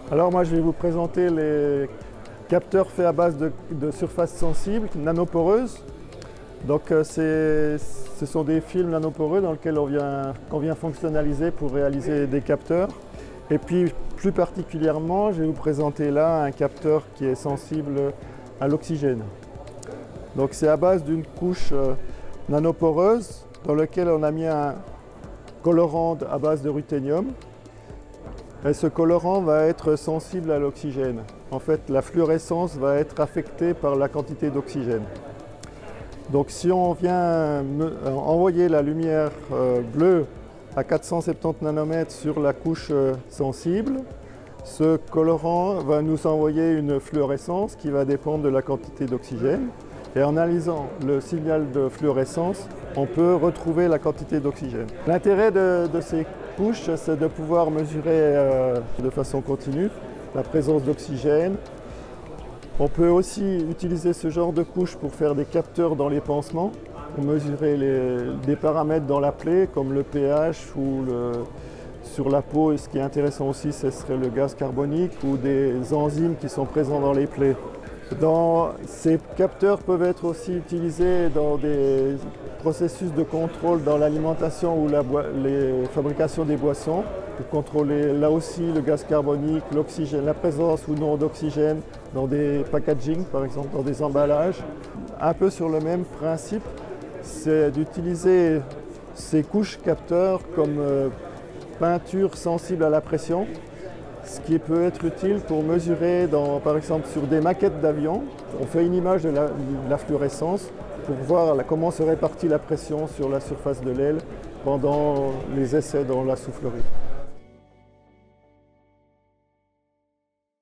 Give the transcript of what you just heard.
Alors moi je vais vous présenter les capteurs faits à base de surfaces sensibles, nanoporeuses. Donc ce sont des films nanoporeux dans lesquels qu'on vient fonctionnaliser pour réaliser des capteurs. Et puis plus particulièrement, je vais vous présenter là un capteur qui est sensible à l'oxygène. Donc c'est à base d'une couche nanoporeuse dans laquelle on a mis un colorant à base de ruthénium. Et ce colorant va être sensible à l'oxygène. En fait, la fluorescence va être affectée par la quantité d'oxygène. Donc si on vient envoyer la lumière bleue à 470 nanomètres sur la couche sensible, ce colorant va nous envoyer une fluorescence qui va dépendre de la quantité d'oxygène. Et en analysant le signal de fluorescence, on peut retrouver la quantité d'oxygène. L'intérêt de ces couches, c'est de pouvoir mesurer de façon continue la présence d'oxygène. On peut aussi utiliser ce genre de couche pour faire des capteurs dans les pansements, pour mesurer des paramètres dans la plaie, comme le pH ou sur la peau. Et ce qui est intéressant aussi, ce serait le gaz carbonique ou des enzymes qui sont présents dans les plaies. Ces capteurs peuvent être aussi utilisés dans des processus de contrôle dans l'alimentation ou les fabrications des boissons, pour contrôler là aussi le gaz carbonique, l'oxygène, la présence ou non d'oxygène dans des packaging, par exemple dans des emballages. Un peu sur le même principe, c'est d'utiliser ces couches capteurs comme peinture sensible à la pression, ce qui peut être utile pour mesurer, par exemple sur des maquettes d'avions. On fait une image de la fluorescence pour voir comment se répartit la pression sur la surface de l'aile pendant les essais dans la soufflerie.